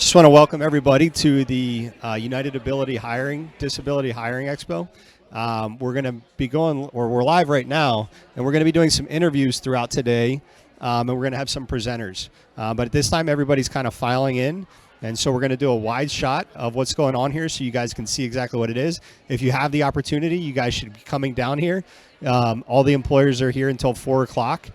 Just want to welcome everybody to the United Ability Disability Hiring Expo. We're going to be we're live right now, and we're going to be doing some interviews throughout today, and we're going to have some presenters. But at this time, everybody's kind of filing in, and so we're going to do a wide shot of what's going on here so you guys can see exactly what it is. If you have the opportunity, you guys should be coming down here. All the employers are here until 4 o'clock,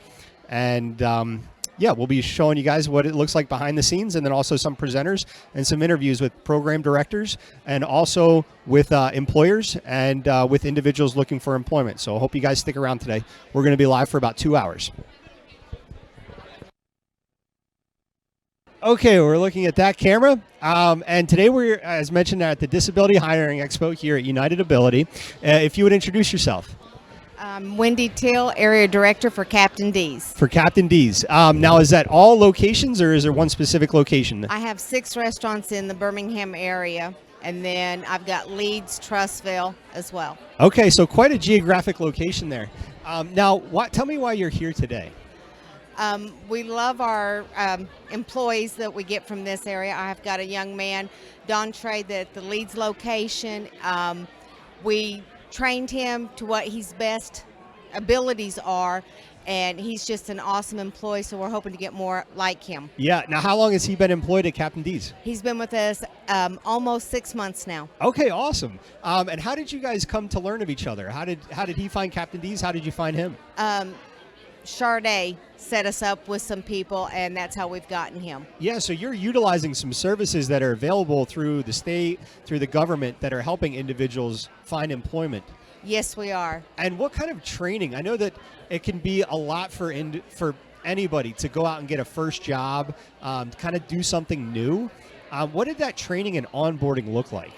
and yeah, we'll be showing you guys what it looks like behind the scenes, and then also some presenters and some interviews with program directors and also with employers and with individuals looking for employment. So I hope you guys stick around today. We're going to be live for about 2 hours. Okay, we're looking at that camera. And today we're, as mentioned, at the Disability Hiring Expo here at United Ability. If you would introduce yourself. Wendy, Teal, Area Director for Captain D's. For Captain D's. Now, is that all locations, or is there one specific location? I have 6 restaurants in the Birmingham area, and then I've got Leeds, Trussville as well. Okay, so quite a geographic location there. Now, tell me why you're here today. We love our employees that we get from this area. I've got a young man, Don Trade, at the Leeds location. We trained him to what his best abilities are, and he's just an awesome employee, so we're hoping to get more like him. Yeah. Now, how long has he been employed at Captain D's? He's been with us almost 6 months now. Okay, awesome. And how did you guys come to learn of each other? How did he find Captain D's? How did you find him? Charday set us up with some people, and that's how we've gotten him. Yeah, so you're utilizing some services that are available through the state, through the government, that are helping individuals find employment. Yes, we are. And what kind of training? I know that it can be a lot for anybody to go out and get a first job, kind of do something new. What did that training and onboarding look like?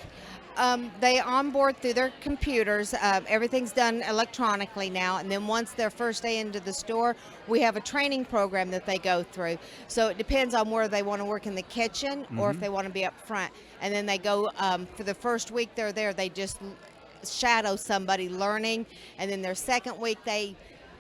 They onboard through their computers. Everything's done electronically now, and then once their first day into the store, we have a training program that they go through. So it depends on where they want to work in the kitchen or if they want to be up front. And then they go, for the first week they're there, they just shadow somebody learning, and then their second week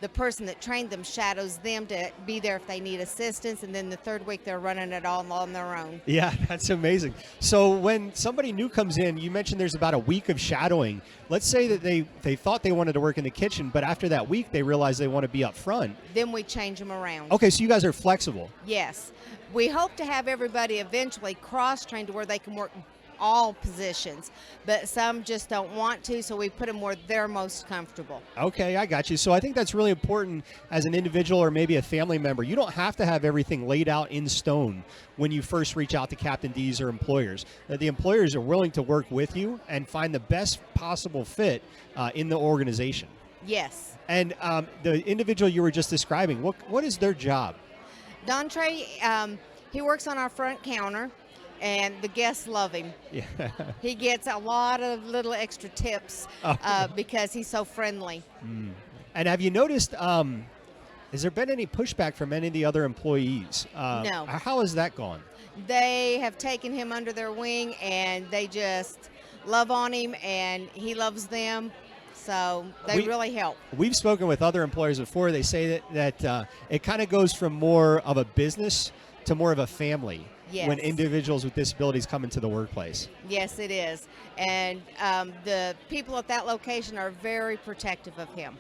the person that trained them shadows them to be there if they need assistance, and then the third week they're running it all on their own. Yeah, that's amazing. So when somebody new comes in, you mentioned there's about a week of shadowing. Let's say that they thought they wanted to work in the kitchen, but after that week they realize they want to be up front. Then we change them around. Okay, so you guys are flexible. Yes. We hope to have everybody eventually cross-trained to where they can work all positions, but some just don't want to, so we put them where they're most comfortable. Okay, I got you. So I think that's really important as an individual or maybe a family member. You don't have to have everything laid out in stone when you first reach out to Captain D's or employers. The employers are willing to work with you and find the best possible fit in the organization. Yes. And the individual you were just describing, what is their job? Don Trey, he works on our front counter, and the guests love him. Yeah. He gets a lot of little extra tips because he's so friendly. And have you noticed, has there been any pushback from any of the other employees? No. How has that gone? They have taken him under their wing, and they just love on him, and he loves them. So they really help. We've spoken with other employers before. They say that it kind of goes from more of a business to more of a family. Yes. When individuals with disabilities come into the workplace. Yes, it is. And the people at that location are very protective of him.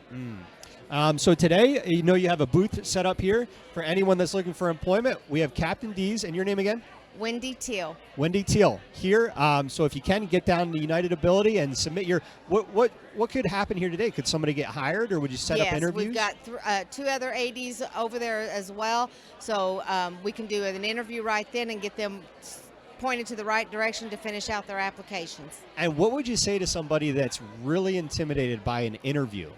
So today, you have a booth set up here for anyone that's looking for employment. We have Captain D's, and your name again? Wendy Teal. Wendy Teal here. So if you can, get down to United Ability and submit your what could happen here today? Could somebody get hired, or would you set up interviews? Yes, we've got 2 other ADs over there as well. So we can do an interview right then and get them pointed to the right direction to finish out their applications. And what would you say to somebody that's really intimidated by an interview?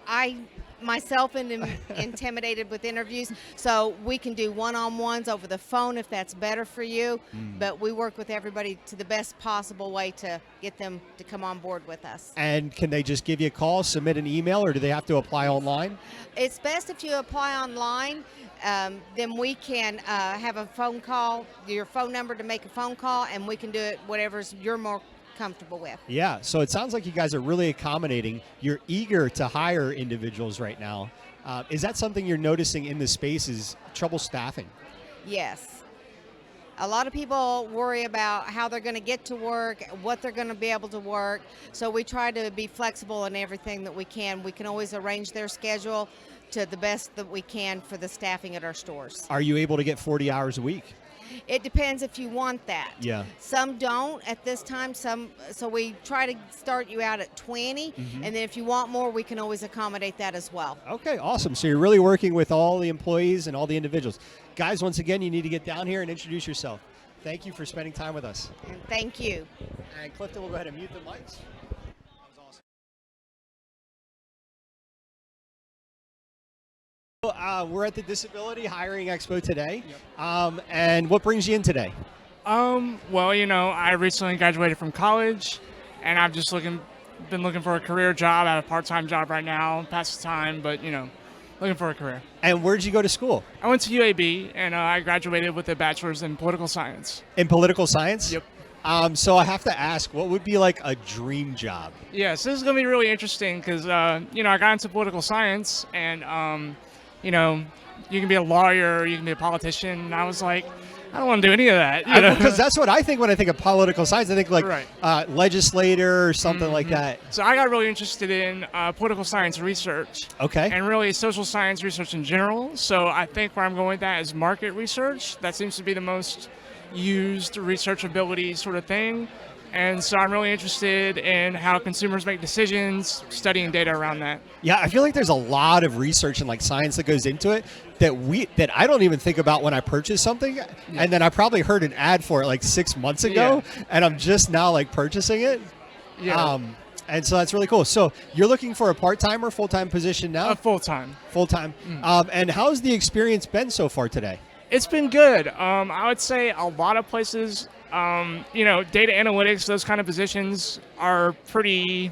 I myself am intimidated with interviews, so we can do one-on-ones over the phone if that's better for you, but we work with everybody to the best possible way to get them to come on board with us. And can they just give you a call, submit an email, or do they have to apply online? It's best if you apply online. Then we can have a phone call, your phone number to make a phone call, and we can do it whatever's you're more comfortable with. Yeah, so it sounds like you guys are really accommodating. You're eager to hire individuals right now. Is that something you're noticing in the space, is trouble staffing? Yes. A lot of people worry about how they're going to get to work, what they're going to be able to work. So we try to be flexible in everything that we can. We can always arrange their schedule to the best that we can for the staffing at our stores. Are you able to get 40 hours a week? It depends if you want that. Yeah. Some don't at this time. So we try to start you out at 20, and then if you want more, we can always accommodate that as well. Okay, awesome. So you're really working with all the employees and all the individuals. Guys, once again, you need to get down here and introduce yourself. Thank you for spending time with us. And thank you. And Clifton will go ahead and mute the mics. We're at the Disability Hiring Expo today. And what brings you in today? Well, I recently graduated from college, and I've just been looking for a career job. I have a part-time job right now, pass the time, but, looking for a career. And where did you go to school? I went to UAB, and I graduated with a bachelor's in political science. In political science? Yep. So I have to ask, what would be like a dream job? Yes, this is going to be really interesting because, I got into political science, and, you can be a lawyer, you can be a politician, and I was like, I don't want to do any of that. Because that's what I think when I think of political science. I think like Right. Legislator or something like that. So I got really interested in political science research. Okay. And really social science research in general. So I think where I'm going with that is market research. That seems to be the most used researchability sort of thing. And so I'm really interested in how consumers make decisions, studying data around that. Yeah, I feel like there's a lot of research and like science that goes into it that I don't even think about when I purchase something. Yeah. And then I probably heard an ad for it like 6 months ago, and I'm just now like purchasing it. Yeah. And so that's really cool. So you're looking for a part-time or full-time position now? Full-time. Full-time. And how's the experience been so far today? It's been good. I would say a lot of places, data analytics, those kind of positions are pretty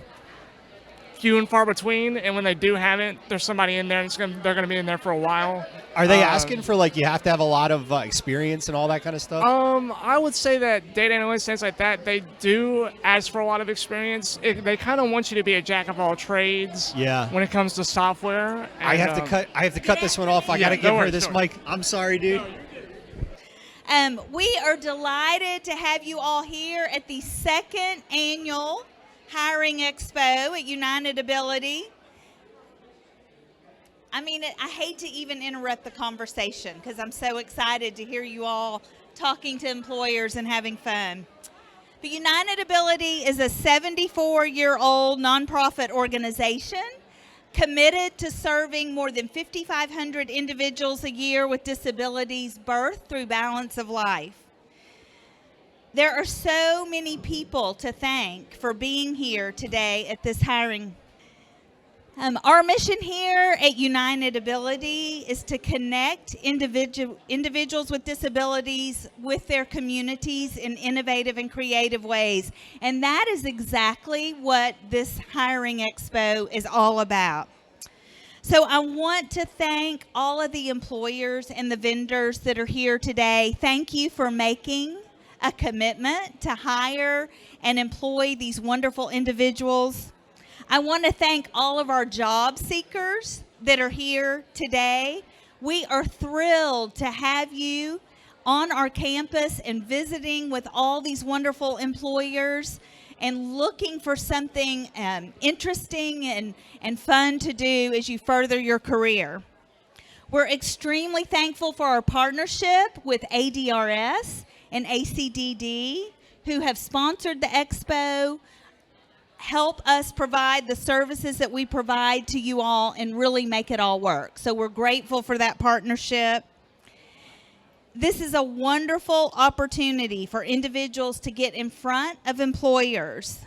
few and far between. And when they do have it, there's somebody in there and they're going to be in there for a while. Are they asking for like you have to have a lot of experience and all that kind of stuff? I would say that data analysts, things like that, they do ask for a lot of experience. They kind of want you to be a jack of all trades. Yeah. When it comes to software. And, I have to cut this one off. I got to give her this mic. I'm sorry, dude. We are delighted to have you all here at the second annual Hiring Expo at United Ability. I hate to even interrupt the conversation because I'm so excited to hear you all talking to employers and having fun. But United Ability is a 74-year-old nonprofit organization committed to serving more than 5,500 individuals a year with disabilities, birth through balance of life. There are so many people to thank for being here today at this hiring. Our mission here at United Ability is to connect individuals with disabilities with their communities in innovative and creative ways. And that is exactly what this Hiring Expo is all about. So I want to thank all of the employers and the vendors that are here today. Thank you for making a commitment to hire and employ these wonderful individuals. I want to thank all of our job seekers that are here today. We are thrilled to have you on our campus and visiting with all these wonderful employers and looking for something interesting and fun to do as you further your career. We're extremely thankful for our partnership with ADRS and ACDD, who have sponsored the expo, help us provide the services that we provide to you all and really make it all work. So we're grateful for that partnership. This is a wonderful opportunity for individuals to get in front of employers.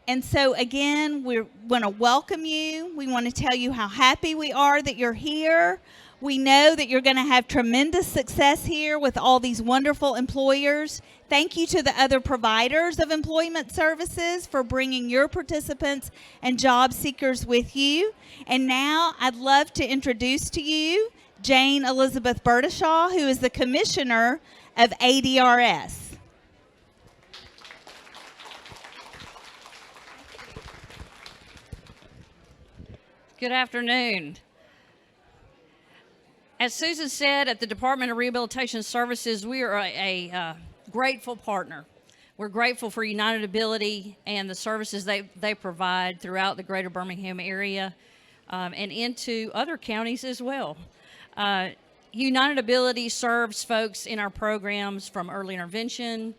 And so again, we want to welcome you. We want to tell you how happy we are that you're here. We know that you're going to have tremendous success here with all these wonderful employers. Thank you to the other providers of employment services for bringing your participants and job seekers with you. And now I'd love to introduce to you Jane Elizabeth Burdeshaw, who is the Commissioner of ADRS. Good afternoon. As Susan said, at the Department of Rehabilitation Services, we are a grateful partner. We're grateful for United Ability and the services they provide throughout the Greater Birmingham area and into other counties as well. United Ability serves folks in our programs from early intervention,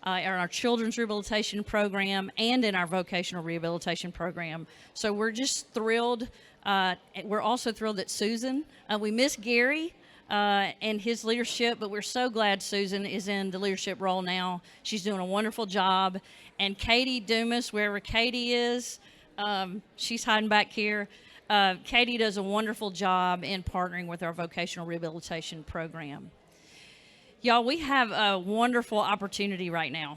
in our children's rehabilitation program, and in our vocational rehabilitation program. So we're just thrilled. We're also thrilled that Susan, we miss Gary and his leadership, but we're so glad Susan is in the leadership role now. She's doing a wonderful job. And Katie Dumais, wherever Katie is, she's hiding back here. Katie does a wonderful job in partnering with our vocational rehabilitation program. Y'all, we have a wonderful opportunity right now,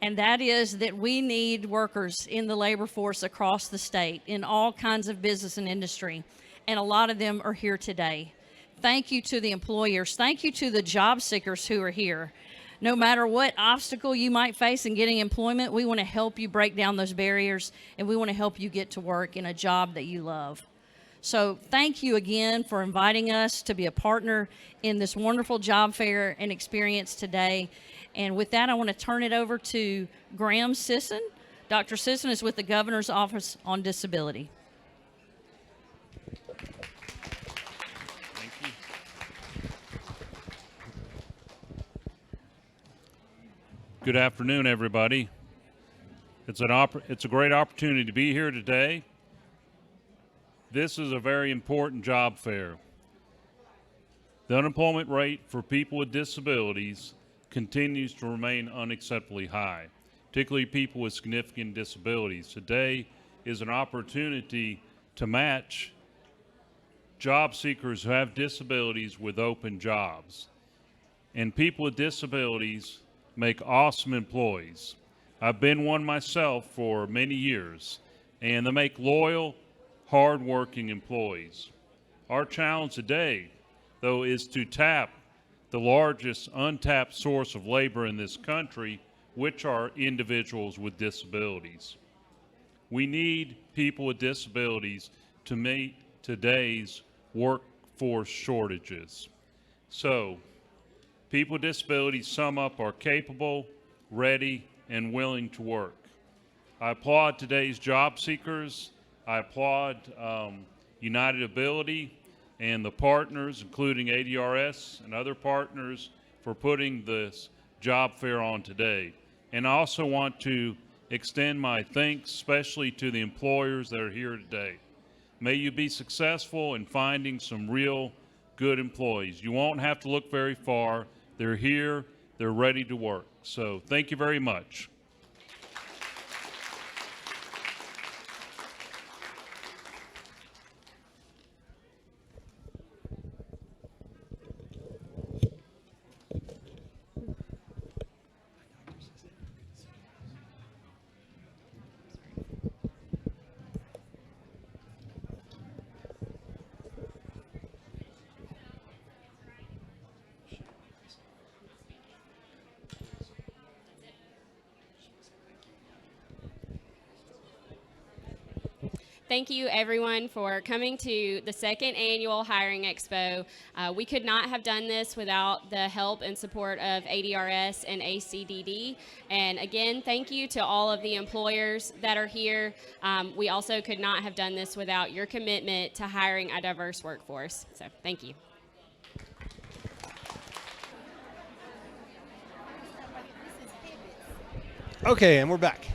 and that is that we need workers in the labor force across the state in all kinds of business and industry, and a lot of them are here today. Thank you to the employers. Thank you to the job seekers who are here. No matter what obstacle you might face in getting employment, we want to help you break down those barriers, and we want to help you get to work in a job that you love. So thank you again for inviting us to be a partner in this wonderful job fair and experience today. And with that, I want to turn it over to Graham Sisson. Dr. Sisson is with the Governor's Office on Disability. Thank you. Good afternoon, everybody. It's a great opportunity to be here today. This is a very important job fair. The unemployment rate for people with disabilities continues to remain unacceptably high, particularly people with significant disabilities. Today is an opportunity to match job seekers who have disabilities with open jobs. And people with disabilities make awesome employees. I've been one myself for many years, and they make loyal, hard-working employees. Our challenge today, though, is to tap the largest untapped source of labor in this country, which are individuals with disabilities. We need people with disabilities to meet today's workforce shortages. So, people with disabilities, sum up, are capable, ready, and willing to work. I applaud today's job seekers. I applaud United Ability and the partners, including ADRS and other partners, for putting this job fair on today. And I also want to extend my thanks especially to the employers that are here today. May you be successful in finding some real good employees. You won't have to look very far. They're here, they're ready to work. So thank you very much. Thank you, everyone, for coming to the second annual Hiring Expo. We could not have done this without the help and support of ADRS and ACDD. And again, thank you to all of the employers that are here. We also could not have done this without your commitment to hiring a diverse workforce. So thank you. Okay, and we're back.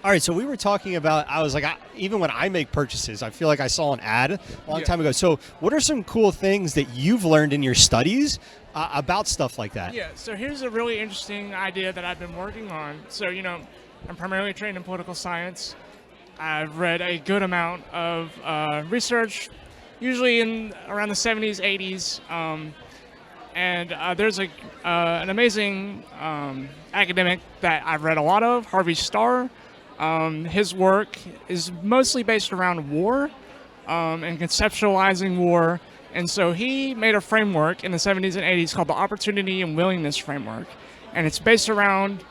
All right, so we were talking about, I was like, even when I make purchases, I feel like I saw an ad a long time ago. So what are some cool things that you've learned in your studies about stuff like that? Yeah, so here's a really interesting idea that I've been working on. So, I'm primarily trained in political science. I've read a good amount of research, usually in around the 70s, 80s. And there's an amazing academic that I've read a lot of, Harvey Starr. His work is mostly based around war and conceptualizing war. And so he made a framework in the 70s and 80s called the Opportunity and Willingness Framework. And it's based around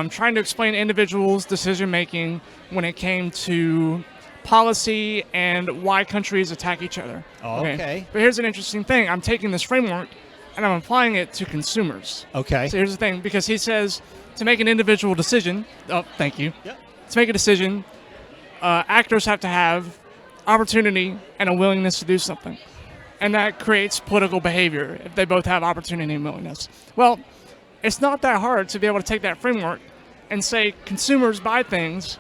trying to explain individuals' decision-making when it came to policy and why countries attack each other. Oh, okay. But here's an interesting thing. I'm taking this framework and I'm applying it to consumers. Okay. So here's the thing, because he says to make an individual decision, thank you. Yep. To make a decision, actors have to have opportunity and a willingness to do something. And that creates political behavior if they both have opportunity and willingness. Well, it's not that hard to be able to take that framework and say consumers buy things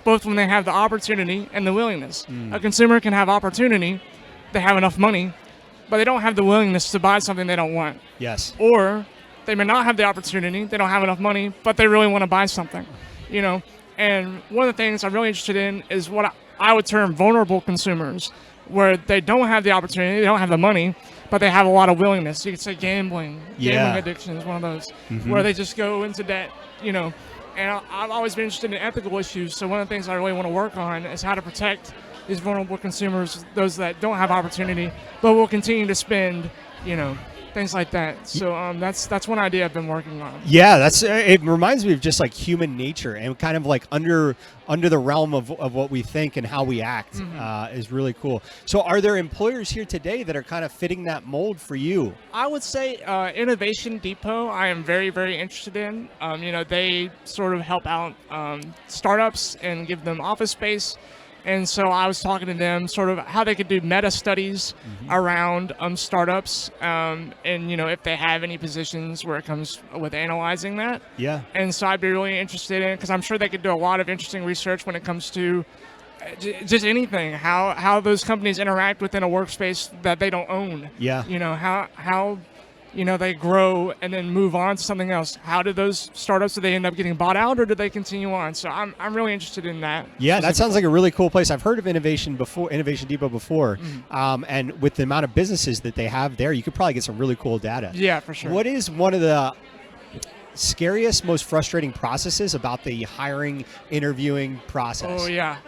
both when they have the opportunity and the willingness. A consumer can have opportunity, they have enough money, but they don't have the willingness to buy something they don't want. Yes. Or they may not have the opportunity, they don't have enough money, but they really want to buy something, you know? And one of the things I'm really interested in is what I would term vulnerable consumers, where they don't have the opportunity, they don't have the money, but they have a lot of willingness. You could say gambling. Yeah. Gambling addiction is one of those, where they just go into debt, you know? And I've always been interested in ethical issues, so one of the things I really want to work on is how to protect these vulnerable consumers, those that don't have opportunity, but will continue to spend, you know, things like that. So that's one idea I've been working on. Yeah, that's it. Reminds me of just like human nature and kind of like under the realm of what we think and how we act is really cool. So are there employers here today that are kind of fitting that mold for you? I would say Innovation Depot I am very, very interested in. You know, they sort of help out startups and give them office space. And so I was talking to them sort of how they could do meta studies around startups and, you know, if they have any positions where it comes with analyzing that. Yeah. And so I'd be really interested in it because I'm sure they could do a lot of interesting research when it comes to just anything, how those companies interact within a workspace that they don't own. Yeah. You know, how you know, they grow and then move on to something else. How do those startups, do they end up getting bought out or do they continue on? So I'm really interested in that. Yeah, that sounds like a really cool place. I've heard of Innovation Depot before. And with the amount of businesses that they have there, you could probably get some really cool data. Yeah, for sure. What is one of the scariest, most frustrating processes about the hiring, interviewing process? Oh, yeah.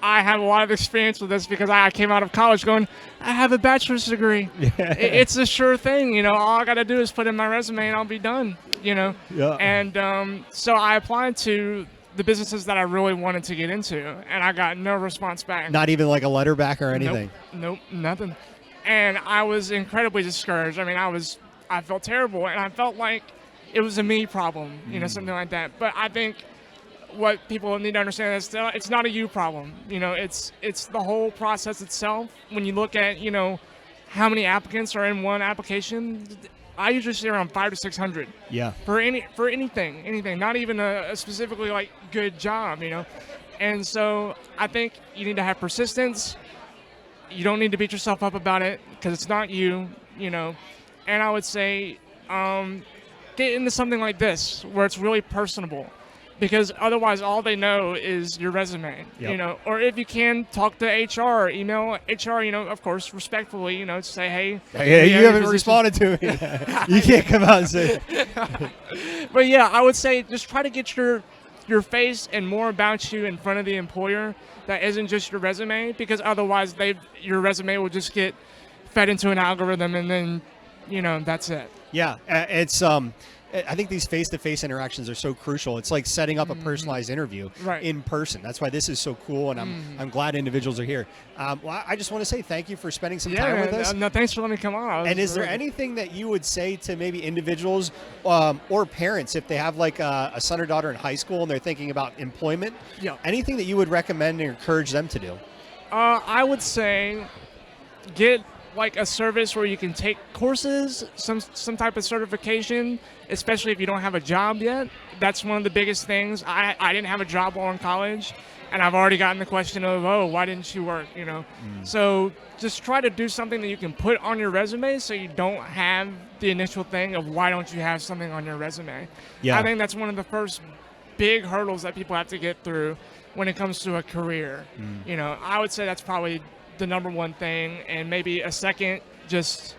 I have a lot of experience with this because I came out of college going, I have a bachelor's degree. It's a sure thing, you know. All I got to do is put in my resume and I'll be done, you know. Yeah. And so I applied to the businesses that I really wanted to get into, and I got no response back. Not even like a letter back or anything? Nope, nothing. And I was incredibly discouraged. I mean, I felt terrible, and I felt like it was a me problem, you know, something like that. But I think what people need to understand is it's not a you problem. You know, it's the whole process itself. When you look at, you know, how many applicants are in one application, I usually see around 500 to 600. Yeah. For anything, not even a specifically like good job, you know. And so I think you need to have persistence. You don't need to beat yourself up about it because it's not you, you know. And I would say get into something like this where it's really personable. Because otherwise, all they know is your resume, you know. Or if you can, talk to HR, email HR, you know, of course, respectfully, you know, to say, hey, you haven't responded to me. You can't come out and say it. But yeah, I would say just try to get your face and more about you in front of the employer that isn't just your resume, because otherwise your resume will just get fed into an algorithm and then, you know, that's it. Yeah, it's I think these face-to-face interactions are so crucial. It's like setting up a personalized interview in person. That's why this is so cool, and I'm glad individuals are here. Well, I just want to say thank you for spending some time with us. No, thanks for letting me come on. And is there anything that you would say to maybe individuals or parents if they have like a son or daughter in high school and they're thinking about employment? Yeah. Anything that you would recommend and encourage them to do? I would say get like a service where you can take courses, some type of certification, especially if you don't have a job yet. That's one of the biggest things. I didn't have a job while in college, and I've already gotten the question of, oh, why didn't you work, you know? So just try to do something that you can put on your resume so you don't have the initial thing of why don't you have something on your resume. Yeah. I think that's one of the first big hurdles that people have to get through when it comes to a career. You know, I would say that's probably the number one thing, and maybe a second, just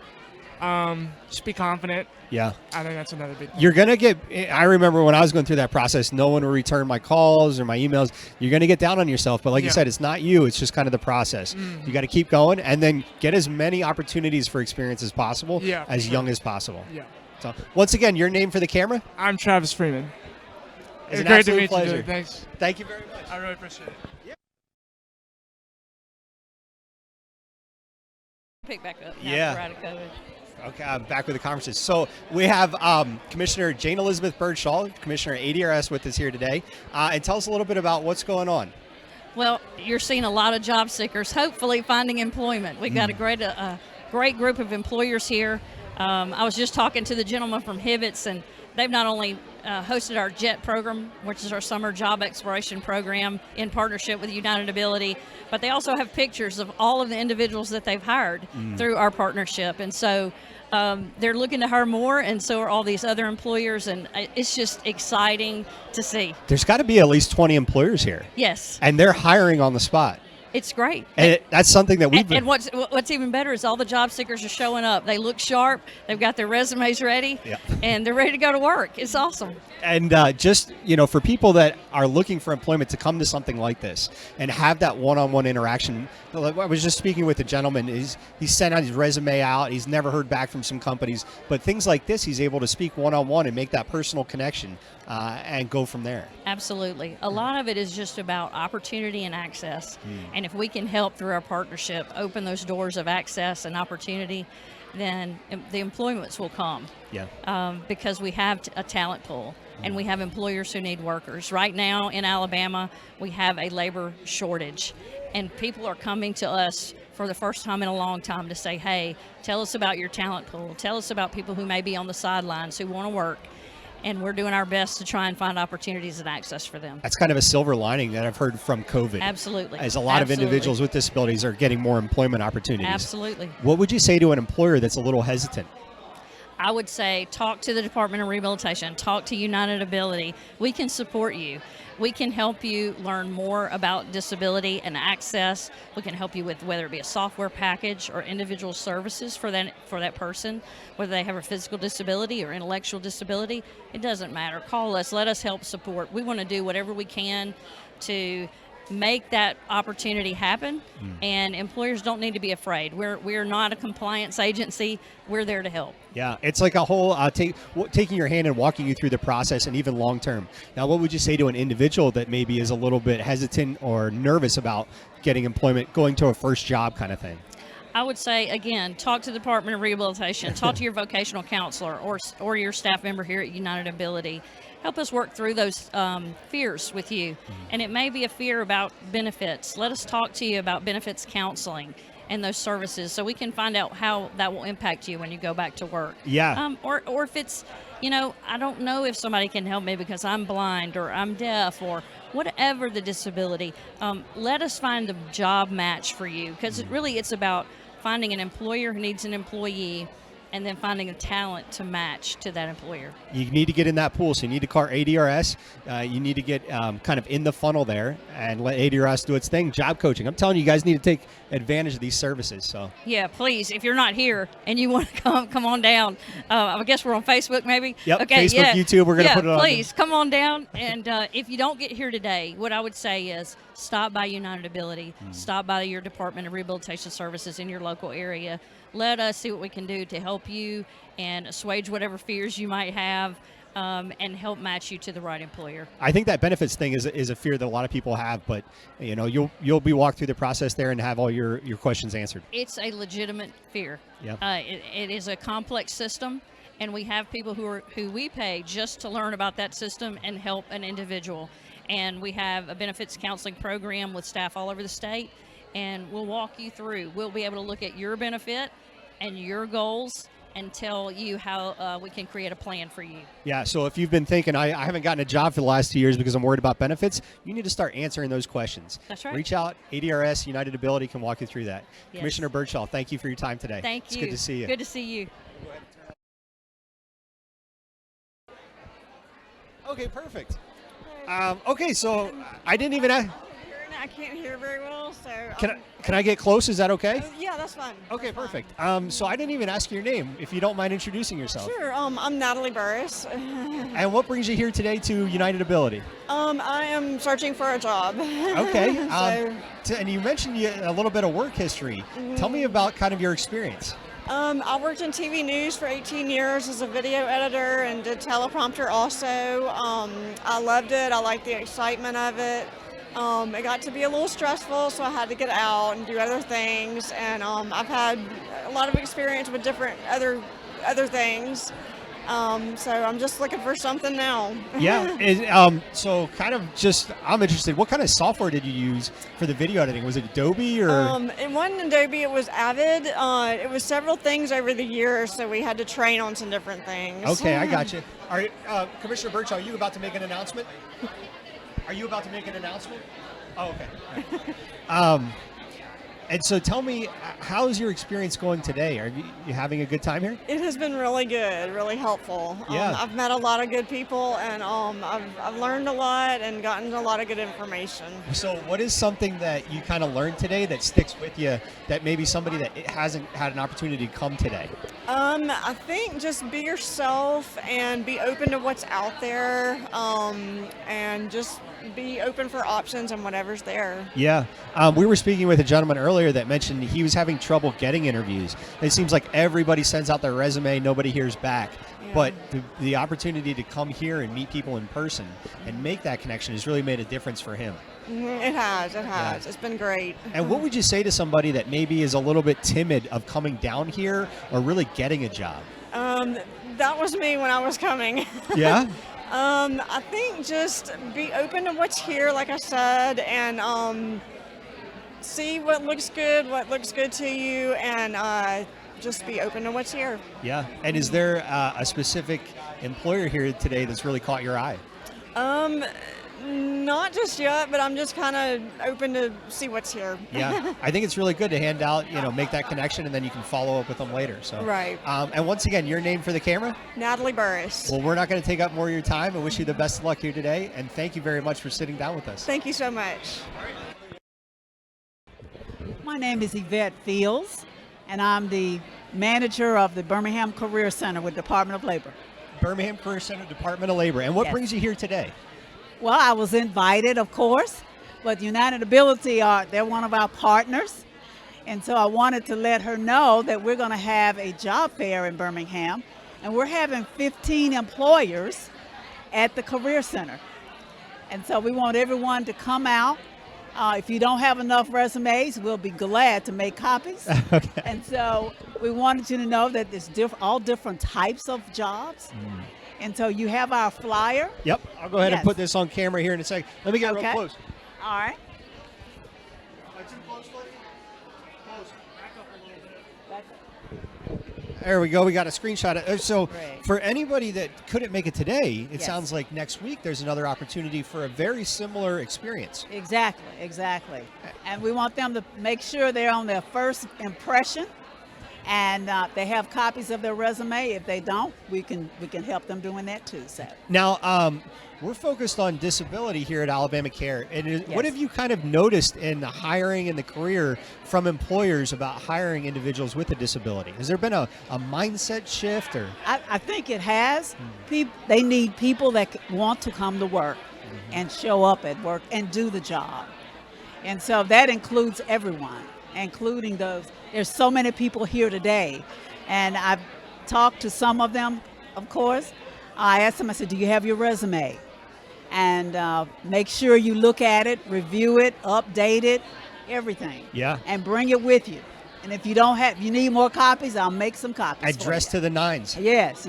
be confident. Yeah. I think that's another big thing. You're going to get, I remember when I was going through that process, no one would return my calls or my emails. You're going to get down on yourself. But like you said, it's not you. It's just kind of the process. You got to keep going and then get as many opportunities for experience as possible, as young as possible. Yeah. So once again, your name for the camera? I'm Travis Freeman. It's an great to absolute meet pleasure. you. Thanks. Thank you very much. I really appreciate it. Pick back up. Now Yeah. We're out of COVID. Okay, I'm back with the conferences. So we have Commissioner Jane Elizabeth Burdeshaw, Commissioner ADRS, with us here today. And tell us a little bit about what's going on. Well, you're seeing a lot of job seekers, hopefully finding employment. We've got a great group of employers here. I was just talking to the gentleman from Hivets, and they've not only hosted our JET program, which is our summer job exploration program in partnership with United Ability, but they also have pictures of all of the individuals that they've hired through our partnership. And so they're looking to hire more, and so are all these other employers, and it's just exciting to see. There's got to be at least 20 employers here. Yes. And they're hiring on the spot. It's great. And that's something that we've And what's even better is all the job seekers are showing up. They look sharp. They've got their resumes ready, and they're ready to go to work. It's awesome. And just, for people that are looking for employment to come to something like this and have that one-on-one interaction. I was just speaking with a gentleman. He's sent out his resume out. He's never heard back from some companies. But things like this, he's able to speak one-on-one and make that personal connection and go from there. Absolutely. A lot of it is just about opportunity and access. And if we can help through our partnership open those doors of access and opportunity, then the employments will come. Yeah. Because we have a talent pool and we have employers who need workers. Right now in Alabama, we have a labor shortage, and people are coming to us for the first time in a long time to say, hey, tell us about your talent pool. Tell us about people who may be on the sidelines who want to work. And we're doing our best to try and find opportunities and access for them. That's kind of a silver lining that I've heard from COVID. Absolutely. As a lot of individuals with disabilities are getting more employment opportunities. Absolutely. What would you say to an employer that's a little hesitant? I would say talk to the Department of Rehabilitation, talk to United Ability. We can support you. We can help you learn more about disability and access. We can help you with whether it be a software package or individual services for that person, whether they have a physical disability or intellectual disability. It doesn't matter. Call us. Let us help support. We want to do whatever we can to make that opportunity happen, and employers don't need to be afraid. We're not a compliance agency. We're there to help. Yeah, it's like a whole taking your hand and walking you through the process, and even long term. Now, what would you say to an individual that maybe is a little bit hesitant or nervous about getting employment, going to a first job kind of thing? I would say, again, talk to the Department of Rehabilitation, talk to your vocational counselor or your staff member here at United Ability. Help us work through those fears with you. And it may be a fear about benefits. Let us talk to you about benefits counseling and those services so we can find out how that will impact you when you go back to work. Yeah. Or if it's, I don't know if somebody can help me because I'm blind or I'm deaf or whatever the disability. Let us find the job match for you, because it's about finding an employer who needs an employee and then finding a talent to match to that employer. You need to get in that pool, so you need to call ADRS. You need to get kind of in the funnel there and let ADRS do its thing. Job coaching. I'm telling you, you guys need to take advantage of these services. So yeah, please, if you're not here and you want to come on down. I guess we're on Facebook, maybe. Yep. Okay. Facebook, YouTube. We're gonna put it on. Please come on down. And if you don't get here today, what I would say is stop by United Ability. Stop by your Department of Rehabilitation Services in your local area. Let us see what we can do to help you and assuage whatever fears you might have, and help match you to the right employer. I think that benefits thing is a fear that a lot of people have, but you'll be walked through the process there and have all your questions answered. It's a legitimate fear. Yeah. It is a complex system, and we have people who we pay just to learn about that system and help an individual. And we have a benefits counseling program with staff all over the state, and we'll walk you through. We'll be able to look at your benefit and your goals and tell you how we can create a plan for you. Yeah, so if you've been thinking, I haven't gotten a job for the last 2 years because I'm worried about benefits, you need to start answering those questions. That's right. Reach out. ADRS, United Ability can walk you through that. Yes. Commissioner Burdeshaw, thank you for your time today. Thank you. It's good to see you. Good to see you. Okay, perfect. Okay, so I didn't even ask. I can't hear very well, so. Can I get close? Is that okay? Yeah, that's fine. Okay, That's perfect. So I didn't even ask your name. If you don't mind introducing yourself. fine. Sure. I'm Natalie Buress. And what brings you here today to United Ability? I am searching for a job. Okay. So, And you mentioned a little bit of work history. Tell me about kind of your experience. I worked in TV news for 18 years as a video editor and did teleprompter also. I loved it. I liked the excitement of it. It got to be a little stressful, so I had to get out and do other things. And I've had a lot of experience with different other things. So I'm just looking for something now. Yeah. So kind of just, I'm interested. What kind of software did you use for the video editing? Was it Adobe or? It wasn't Adobe. It was Avid. It was several things over the years, so we had to train on some different things. Okay, I got you. All right, Commissioner Burdeshaw, are you about to make an announcement? Are you about to make an announcement? Oh, okay. All right. And so tell me, how's your experience going today? Are you having a good time here? It has been really good, really helpful. Yeah. I've met a lot of good people, and I've learned a lot and gotten a lot of good information. So what is something that you kind of learned today that sticks with you that maybe somebody that hasn't had an opportunity to come today? I think just be yourself and be open to what's out there, and just be open for options and whatever's there. Yeah. We were speaking with a gentleman earlier that mentioned he was having trouble getting interviews. It seems like everybody sends out their resume, nobody hears back. Yeah. But the opportunity to come here and meet people in person and make that connection has really made a difference for him. It has. Yeah. It's been great. And what would you say to somebody that maybe is a little bit timid of coming down here or really getting a job? That was me when I was coming. Yeah? I think just be open to what's here, like I said, and see what looks good to you, and just be open to what's here. Yeah. And is there a specific employer here today that's really caught your eye? Not just yet, but I'm just kind of open to see what's here. Yeah, I think it's really good to hand out, make that connection, and then you can follow up with them later. So Right. And once again, your name for the camera? Natalie Buress. Well, we're not going to take up more of your time. I wish you the best of luck here today, and thank you very much for sitting down with us. Thank you so much. My name is Yvette Fields, and I'm the manager of the Birmingham Career Center with Department of Labor. Birmingham Career Center, Department of Labor. And what Yes. brings you here today? Well, I was invited, of course, but United Ability they're one of our partners. And so I wanted to let her know that we're going to have a job fair in Birmingham, and we're having 15 employers at the Career Center. And so we want everyone to come out. If you don't have enough resumes, we'll be glad to make copies. Okay. And so we wanted you to know that there's all different types of jobs. And so you have our flyer. Yep, I'll go ahead and Yes. put this on camera here in a second. Let me get real Okay. close. All right. There we go. We got a screenshot. So Great. for anybody that couldn't make it today, it Yes. sounds like next week there's another opportunity for a very similar experience. Exactly. And we want them to make sure they're on their first impression, and they have copies of their resume. If they don't, we can help them doing that too. So Now, we're focused on disability here at Alabama Care. And what Yes. have you kind of noticed in the hiring and the career from employers about hiring individuals with a disability? Has there been a mindset shift? Or I think it has. They need people that want to come to work and show up at work and do the job. And so that includes everyone, including those. There's so many people here today, and I've talked to some of them, of course. I asked them, I said, do you have your resume? And make sure you look at it, review it, update it, everything. Yeah. And bring it with you. And if you don't have, you need more copies, I'll make some copies. Address to the nines. Yes.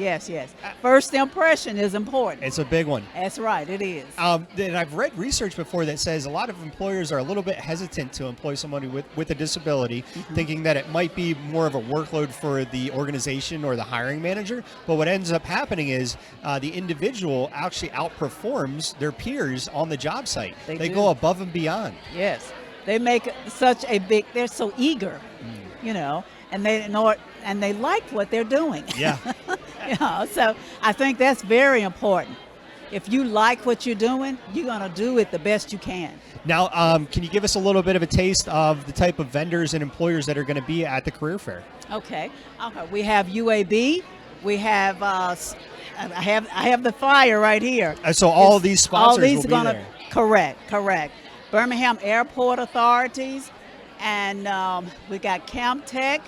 First impression is important. It's a big one. That's right, it is. And I've read research before that says a lot of employers are a little bit hesitant to employ somebody with a disability, thinking that it might be more of a workload for the organization or the hiring manager. But what ends up happening is the individual actually outperforms their peers on the job site. They They do. go above and beyond. Yes. They make such a big, they're so eager, and they know it, and they like what they're doing. Yeah. So I think that's very important. If you like what you're doing, you're going to do it the best you can. Now, can you give us a little bit of a taste of the type of vendors and employers that are going to be at the career fair? Okay. We have UAB. We have, I have the flyer right here. So all these sponsors All these will are be gonna, there. Correct. Birmingham Airport Authorities, and we got CampTech.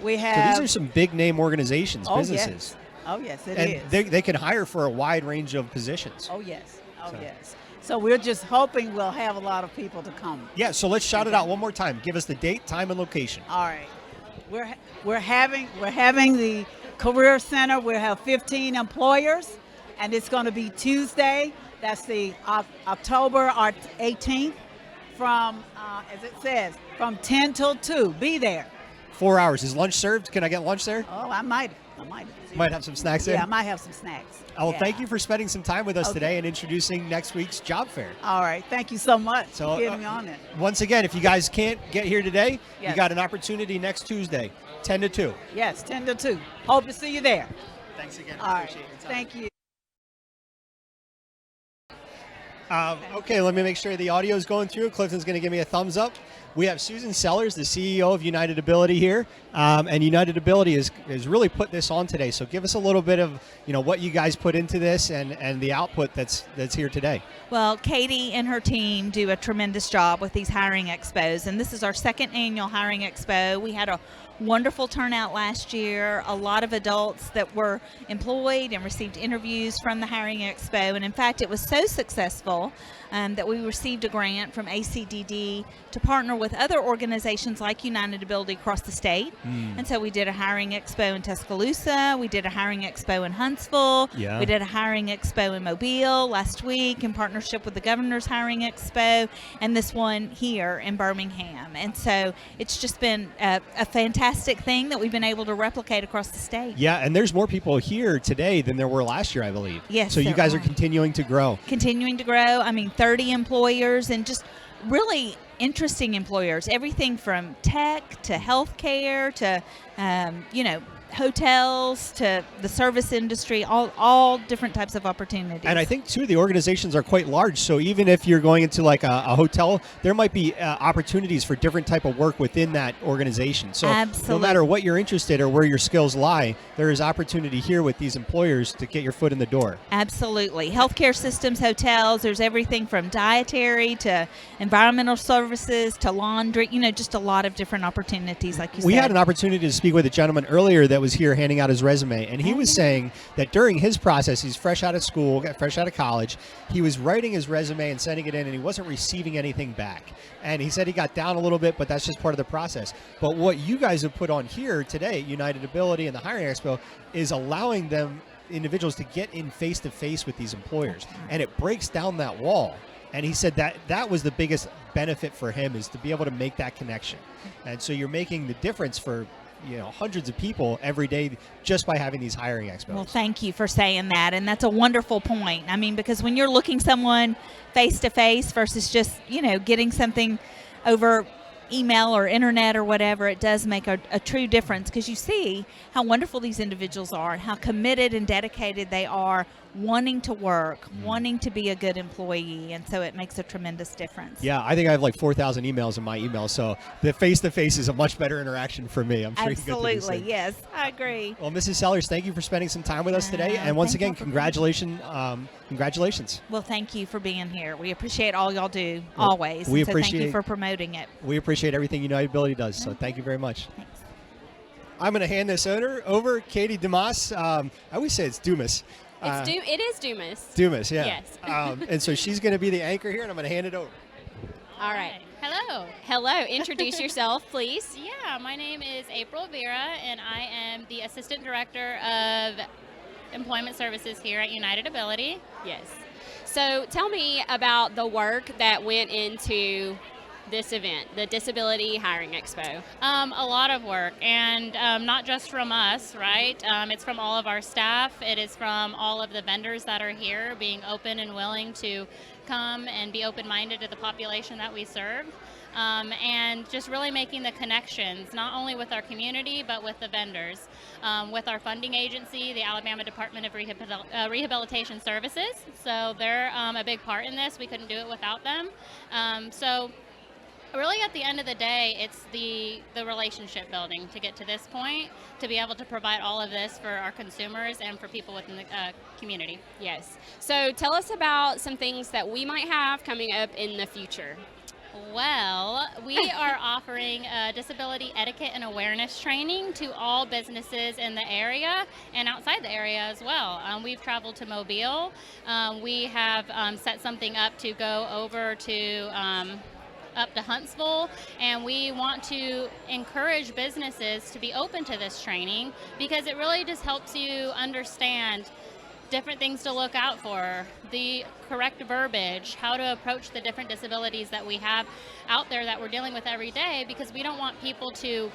We So have. these are some big name organizations, businesses. Oh yes, it And is. they can hire for a wide range of positions. Oh yes. So we're just hoping we'll have a lot of people to come. Yeah, so let's shout it out one more time. Give us the date, time, and location. All right. We're having the Career Center. We'll have 15 employers, and it's going to be Tuesday. That's the October 18th from, as it says, from 10 till 2. Be there. 4 hours. Is lunch served? Can I get lunch there? Oh, I might. Might have some snacks there? Yeah, I might have some snacks. Well, Yeah. thank you for spending some time with us Okay. today and introducing next week's job fair. All right. Thank you so much So, for getting me on it. Once again, if you guys can't get here today, you Yes. got an opportunity next Tuesday, 10 to 2. Yes, 10 to 2. Hope to see you there. Thanks again. All right. Appreciate your time. Thank you. Okay, let me make sure the audio is going through. Clifton's going to give me a thumbs up. We have Susan Sellers, the CEO of United Ability here, and United Ability has really put this on today. So give us a little bit of what you guys put into this and the output that's here today. Well, Katie and her team do a tremendous job with these hiring expos, and this is our second annual hiring expo. We had a wonderful turnout last year, a lot of adults that were employed and received interviews from the hiring expo, and in fact it was so successful that we received a grant from ACDD to partner with other organizations like United Ability across the state. And so we did a hiring expo in Tuscaloosa, we did a hiring expo in Huntsville, Yeah. we did a hiring expo in Mobile last week in partnership with the Governor's Hiring Expo, and this one here in Birmingham. And so it's just been a fantastic thing that we've been able to replicate across the state. Yeah, and there's more people here today than there were last year, I believe. Yes, So you there guys are are. continuing to grow. Continuing to grow. I mean, 30 employers and just really interesting employers. Everything from tech to healthcare to, hotels to the service industry, all different types of opportunities. And I think, too, the organizations are quite large. So even if you're going into like a hotel, there might be opportunities for different type of work within that organization. So no Absolutely. matter what you're interested or where your skills lie, there is opportunity here with these employers to get your foot in the door. Absolutely. Healthcare systems, hotels, there's everything from dietary to environmental services to laundry, just a lot of different opportunities, like you said. We had an opportunity to speak with a gentleman earlier that was here handing out his resume, and he was saying that during his process, he's fresh out of school, fresh out of college, he was writing his resume and sending it in, and he wasn't receiving anything back. And he said he got down a little bit, but that's just part of the process. But what you guys have put on here today, United Ability and the Hiring Expo, is allowing individuals to get in face-to-face with these employers, and it breaks down that wall. And he said that was the biggest benefit for him, is to be able to make that connection. And so you're making the difference for hundreds of people every day just by having these hiring expos. Well, thank you for saying that, and that's a wonderful point. I mean, because when you're looking someone face to face versus just getting something over email or internet or whatever, it does make a true difference, because you see how wonderful these individuals are and how committed and dedicated they are, wanting to work, wanting to be a good employee, and so it makes a tremendous difference. Yeah, I think I have like 4,000 emails in my email, so the face-to-face is a much better interaction for me. I'm sure you get to do the Absolutely, same. yes, I agree. Well, Mrs. Sellers, thank you for spending some time with us today, and once thank again, you for congratulations. Well, thank you for being here. We appreciate all y'all do, always. we And so thank appreciate- you for promoting it. We appreciate everything United Ability does, so thank you very much. I'm going to hand this over, Katie Dumais. I always say it's Dumais. It is Dumais. Dumais, yeah. Yes. And so she's going to be the anchor here, and I'm going to hand it over. All right. Hello. Hello. Introduce yourself, please. Yeah, my name is April Vera, and I am the Assistant Director of Employment Services here at United Ability. Yes. So tell me about the work that went into this event, the Disability Hiring Expo. A lot of work, and not just from us, right? It's from all of our staff. It is from all of the vendors that are here, being open and willing to come and be open-minded to the population that we serve. And just really making the connections, not only with our community, but with the vendors. With our funding agency, the Alabama Department of Rehabilitation Services. So they're a big part in this. We couldn't do it without them. So really at the end of the day, it's the relationship building to get to this point, to be able to provide all of this for our consumers and for people within the community. Yes. So tell us about some things that we might have coming up in the future. Well, we are offering disability etiquette and awareness training to all businesses in the area and outside the area as well. We've traveled to Mobile. We have set something up to go over to up to Huntsville, and we want to encourage businesses to be open to this training because it really just helps you understand different things to look out for, the correct verbiage, how to approach the different disabilities that we have out there that we're dealing with every day, because we don't want people to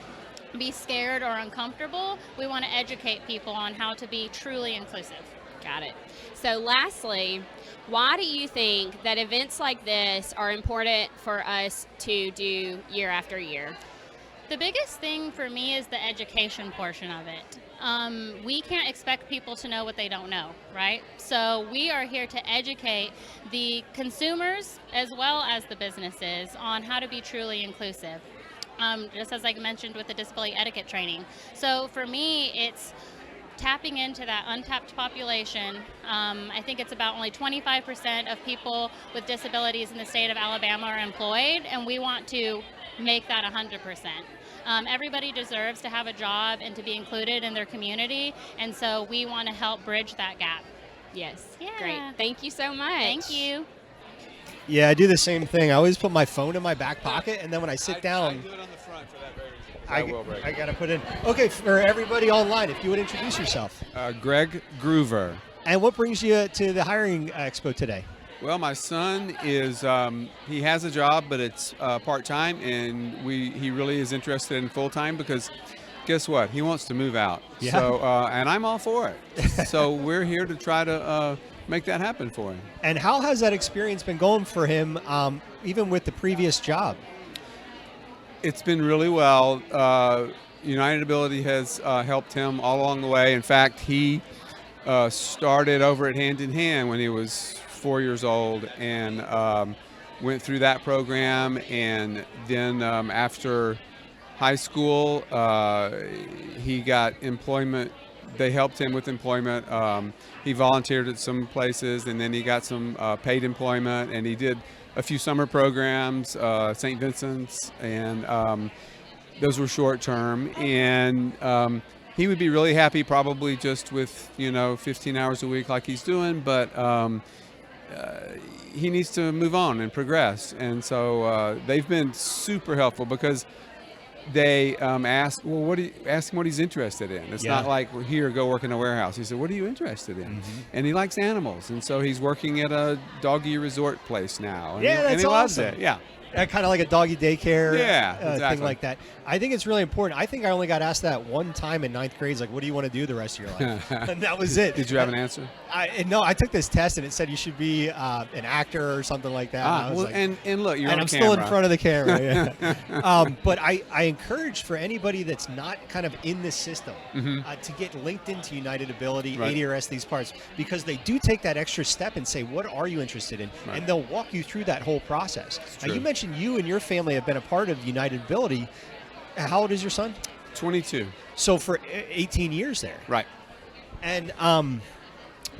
be scared or uncomfortable. We want to educate people on how to be truly inclusive. Got it. So lastly, why do you think that events like this are important for us to do year after year? The biggest thing for me is the education portion of it. We can't expect people to know what they don't know, right? So we are here to educate the consumers as well as the businesses on how to be truly inclusive. Just as I mentioned with the disability etiquette training. So for me, it's tapping into that untapped population. I think it's about only 25% of people with disabilities in the state of Alabama are employed, and we want to make that 100%. Everybody deserves to have a job and to be included in their community, and so we want to help bridge that gap. Yes. Yeah. Great. Thank you so much. Thank you. Yeah, I do the same thing. I always put my phone in my back pocket, and then when I sit down, I do it on the front for that very reason. I got to put in. Okay, for everybody online, if you would introduce yourself. Greg Groover. And what brings you to the Hiring Expo today? Well, my son is, he has a job, but it's part-time, and he really is interested in full-time because guess what? He wants to move out. Yeah. So, and I'm all for it. So we're here to try to make that happen for him. And how has that experience been going for him, even with the previous job? It's been really well. United Ability has helped him all along the way. In fact, he started over at Hand in Hand when he was 4 years old and went through that program, and then after high school he got employment. They helped him with employment. He volunteered at some places, and then he got some paid employment, and he did a few summer programs, St. Vincent's, and those were short term, and he would be really happy probably just with 15 hours a week like he's doing, but he needs to move on and progress. And so they've been super helpful because they ask him what he's interested in. It's not like, well, here, go work in a warehouse. He said, what are you interested in? Mm-hmm. And he likes animals, and so he's working at a doggy resort place now. And that's and he loves awesome. it. Yeah. Kind of like a doggy daycare exactly. thing like that. I think it's really important. I think I only got asked that one time in 9th grade. It's like, what do you want to do the rest of your life? And that was it. Did you have an answer? No, I took this test, and it said you should be an actor or something like that. And look, you're on I'm camera. still in front of the camera. Yeah. But I encourage for anybody that's not kind of in this system to get linked into United Ability, Right. ADRS, these parts, because they do take that extra step and say, what are you interested in? Right. And they'll walk you through that whole process. Now, true. you mentioned you and your family have been a part of United Ability. How old is your son? 22. So for 18 years there. Right. And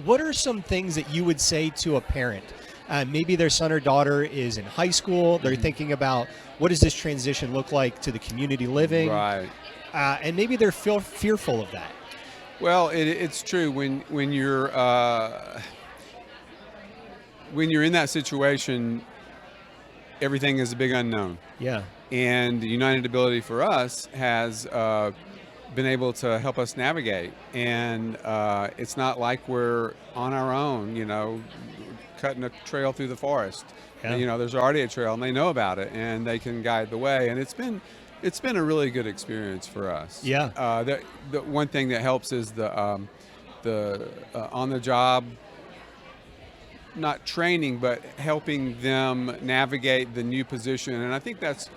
what are some things that you would say to a parent? Maybe their son or daughter is in high school. They're thinking about, what does this transition look like to the community living? Right. And maybe they're fearful of that. Well, it's true. When you're in that situation, everything is a big unknown. Yeah. And United Ability for us has been able to help us navigate. And it's not like we're on our own, cutting a trail through the forest. Yeah. There's already a trail, and they know about it, and they can guide the way. And it's been a really good experience for us. Yeah. The one thing that helps is the on-the-job, not training, but helping them navigate the new position. And I think that's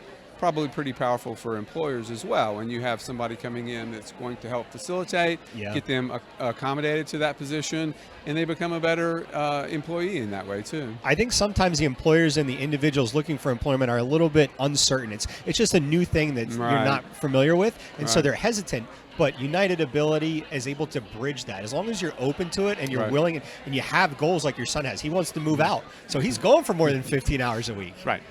probably pretty powerful for employers as well when you have somebody coming in that's going to help facilitate, get them accommodated to that position, and they become a better employee in that way too. I think sometimes the employers and the individuals looking for employment are a little bit uncertain. It's just a new thing that you're not familiar with, and so they're hesitant. But United Ability is able to bridge that. As long as you're open to it and you're willing and you have goals like your son has. He wants to move out. So he's going for more than 15 hours a week. Right.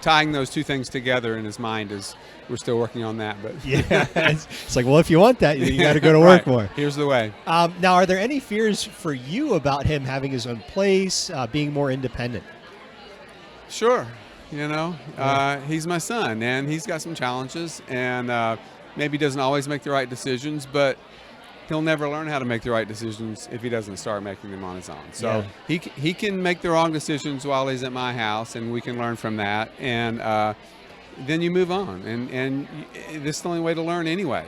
Tying those two things together in his mind is, we're still working on that. But it's like, well, if you want that, you got to go to work more. Here's the way. Now, are there any fears for you about him having his own place, being more independent? Sure. You know, he's my son, and he's got some challenges, and maybe doesn't always make the right decisions, but he'll never learn how to make the right decisions if he doesn't start making them on his own. So he can make the wrong decisions while he's at my house, and we can learn from that, and then you move on, and this is the only way to learn anyway.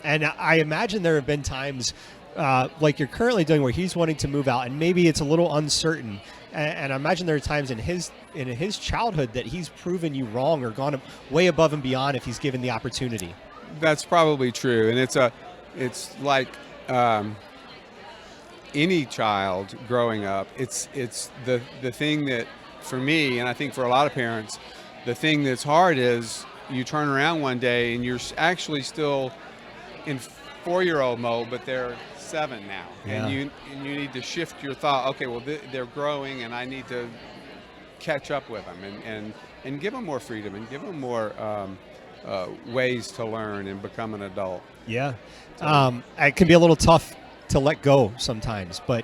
And I imagine there have been times like you're currently doing where he's wanting to move out, and maybe it's a little uncertain. And I imagine there are times in his childhood that he's proven you wrong or gone way above and beyond if he's given the opportunity. That's probably true, and it's like any child growing up. It's the thing that, for me, and I think for a lot of parents, the thing that's hard is you turn around one day and you're actually still in 4-year-old mode, but they're 7 now, and you need to shift your thought. Okay, well, they're growing, and I need to catch up with them, and give them more freedom, and give them more ways to learn and become an adult. Yeah, it can be a little tough to let go sometimes, but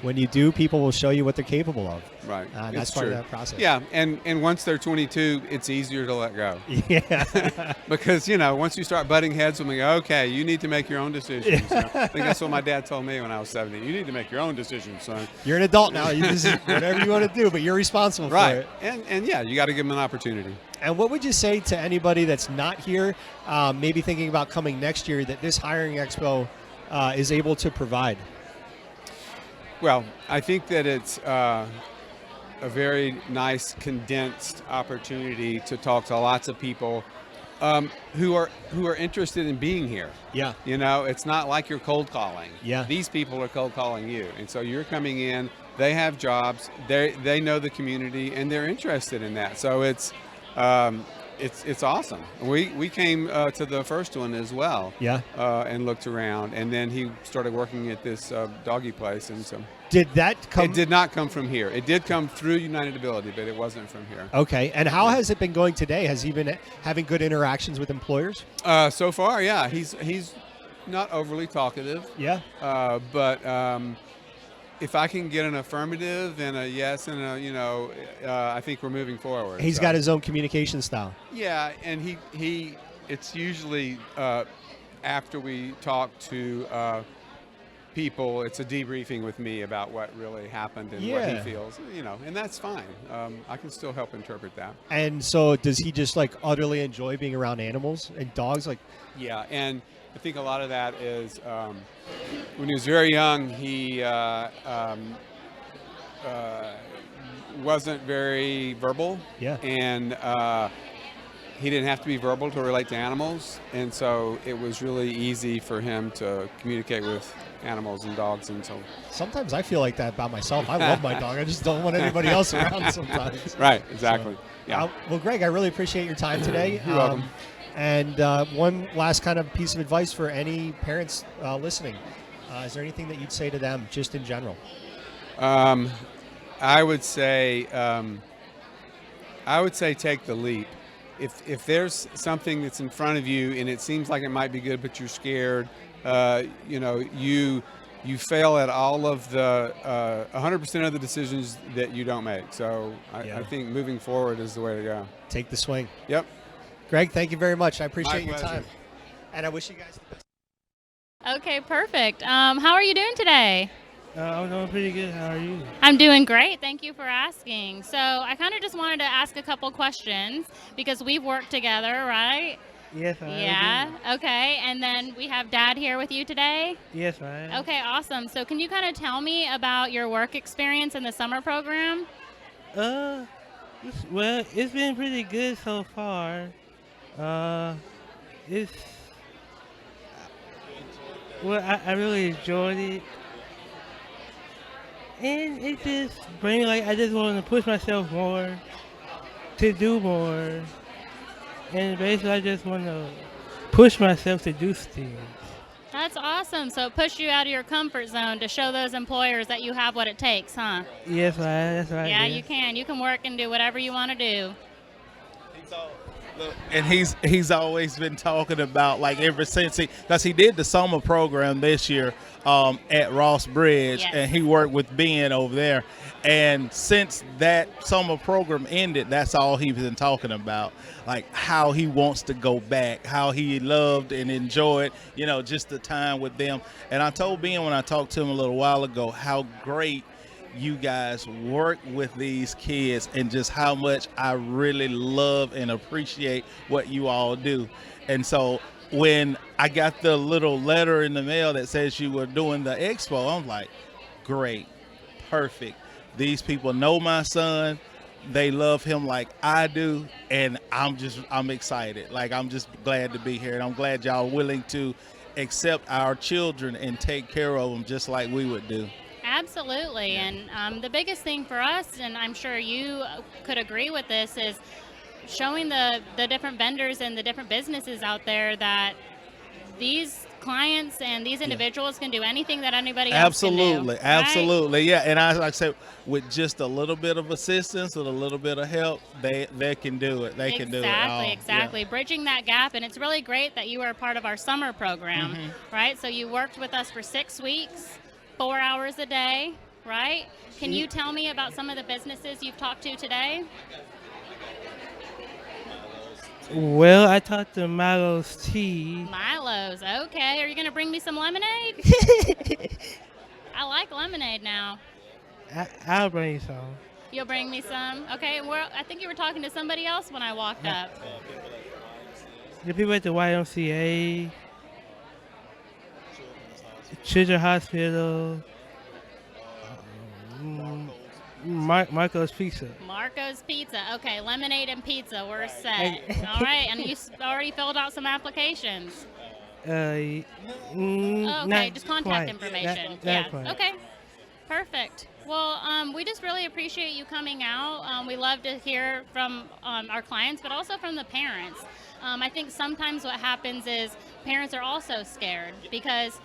when you do, people will show you what they're capable of. Right, that's part of that process. Yeah, and once they're 22, it's easier to let go. Yeah, because once you start butting heads with me, okay, you need to make your own decisions. I think that's what my dad told me when I was 70. You need to make your own decisions, son. You're an adult now. You just whatever you want to do, but you're responsible for it. And yeah, you got to give them an opportunity. And what would you say to anybody that's not here, maybe thinking about coming next year, that this Hiring Expo is able to provide? Well, I think that it's a very nice condensed opportunity to talk to lots of people who are interested in being here. Yeah. It's not like you're cold calling. Yeah. These people are cold calling you, and so you're coming in. They have jobs. They know the community, and they're interested in that. So it's awesome. We came to the first one as well. Yeah. And looked around, and then he started working at this doggy place, and so. Did that come? It did not come from here. It did come through United Ability, but it wasn't from here. Okay. And how has it been going today? Has he been having good interactions with employers? So far, yeah. He's not overly talkative. Yeah. But if I can get an affirmative and a yes and I think we're moving forward. He's got his own communication style. Yeah, and he it's usually after we talk to people, it's a debriefing with me about what really happened and what he feels, and that's fine. I can still help interpret that. And so does he just utterly enjoy being around animals and dogs? Yeah, and I think a lot of that is when he was very young, he wasn't very verbal. Yeah. And he didn't have to be verbal to relate to animals, and so it was really easy for him to communicate with animals and dogs. And so sometimes I feel like that about myself. I love my dog. I just don't want anybody else around sometimes. Right, exactly. So, yeah. Well, Greg, I really appreciate your time today. You're welcome. And one last kind of piece of advice for any parents listening. Is there anything that you'd say to them, just in general? I would say take the leap. If there's something that's in front of you and it seems like it might be good, but you're scared, you fail at all of the 100% of the decisions that you don't make. So I think moving forward is the way to go. Take the swing. Yep. Greg, thank you very much. I appreciate your time. And I wish you guys the best. Okay, perfect. How are you doing today? I'm doing pretty good. How are you? I'm doing great. Thank you for asking. So I kind of just wanted to ask a couple questions because we've worked together, right? Yes, I am. Yeah. Okay. And then we have Dad here with you today? Yes, I am. Okay, awesome. So can you kind of tell me about your work experience in the summer program? Well, it's been pretty good so far. It's well, I really enjoyed it, and it just brings like I just want to push myself more, to do more, and basically I just want to push myself to do things. That's awesome. So it pushed you out of your comfort zone to show those employers that you have what it takes, huh? Yes, right. That's right. Yeah, you can. You can work and do whatever you want to do. And he's always been talking about, like, ever since because he did the summer program this year at Ross Bridge, Yes. and he worked with Ben over there. And since that summer program ended, that's all he's been talking about, like how he wants to go back, how he loved and enjoyed, just the time with them. And I told Ben when I talked to him a little while ago how great you guys work with these kids and just how much I really love and appreciate what you all do. And so when I got the little letter in the mail that says you were doing the expo, I'm like, great, perfect. These people know my son. They love him like I do. And I'm excited. Like, I'm just glad to be here. And I'm glad y'all are willing to accept our children and take care of them just like we would do. Absolutely. And the biggest thing for us, and I'm sure you could agree with this, is showing the different vendors and the different businesses out there that these clients and these individuals can do anything that anybody else can do. Absolutely. Yeah. And like I said, with just a little bit of assistance, with a little bit of help, they can do it. They can do it all. Exactly. Yeah. Bridging that gap. And it's really great that you are a part of our summer program, Mm-hmm. right? So you worked with us for 6 weeks, 4 hours a day, right? Can you tell me about some of the businesses you've talked to today? Well, I talked to Milo's Tea. Milo's. Okay. Are you going to bring me some lemonade? I like lemonade now. I'll bring you some. You'll bring me some? Okay. I think you were talking to somebody else when I walked up. The people at the YMCA, Children's Hospital, Marco's Pizza. Marco's Pizza. Okay, lemonade and pizza. We're set. All right, and you already filled out some applications. Okay, Just contact information. Not quite. Okay. Perfect. Well, we just really appreciate you coming out. We love to hear from our clients, but also from the parents. I think sometimes what happens is parents are also scared because,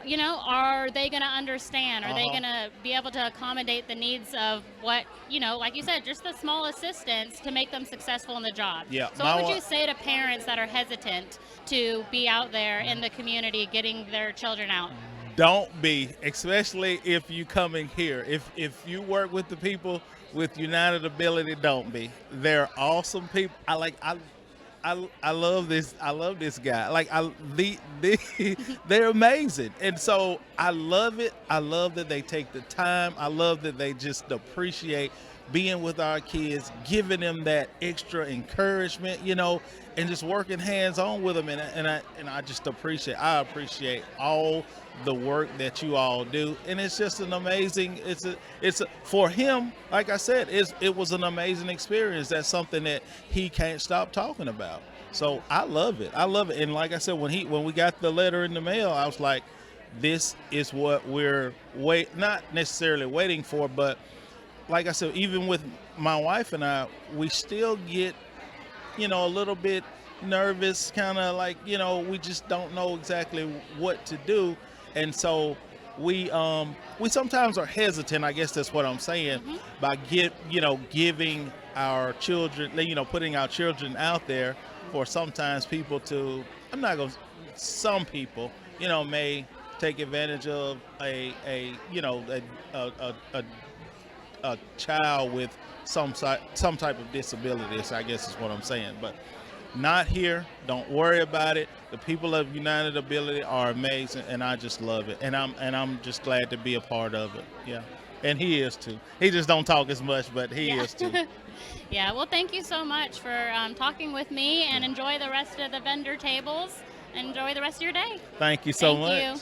are they going to understand? Are they going to be able to accommodate the needs of what, like you said, just the small assistance to make them successful in the job? Yeah. So what would you say to parents that are hesitant to be out there in the community getting their children out? Don't be, especially if you coming here. If you work with the people with United Ability, don't be. They're awesome people. I love this. I love this guy. Like they're amazing, and so I love it. I love that they take the time. I love that they just appreciate being with our kids, giving them that extra encouragement, and just working hands-on with them. And I just appreciate. I appreciate all the work that you all do, and it's just an amazing. It's for him. Like I said, it was an amazing experience. That's something that he can't stop talking about. So I love it. I love it. And like I said, when we got the letter in the mail, I was like, this is what we're not necessarily waiting for, but like I said, even with my wife and I, we still get, a little bit nervous, kind of like, we just don't know exactly what to do. And so we sometimes are hesitant, I guess that's what I'm saying, by giving our children, putting our children out there for sometimes people to, some people, may take advantage of a child with some type of disability, I guess is what I'm saying. But not here. Don't worry about it. The people of United Ability are amazing, and I just love it. And I'm just glad to be a part of it. Yeah, and he is too. He just don't talk as much, but he is too. Yeah. Well, thank you so much for talking with me, and enjoy the rest of the vendor tables. Enjoy the rest of your day. Thank you so much. Thank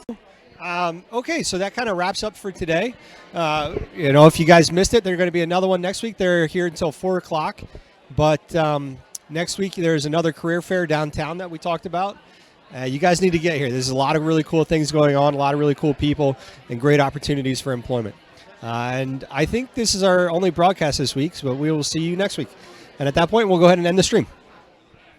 you. Okay, so that kind of wraps up for today. If you guys missed it, there's going to be another one next week. They're here until 4 o'clock. But next week, there's another career fair downtown that we talked about. You guys need to get here. There's a lot of really cool things going on, a lot of really cool people, and great opportunities for employment. And I think this is our only broadcast this week, but we will see you next week. And at that point, we'll go ahead and end the stream.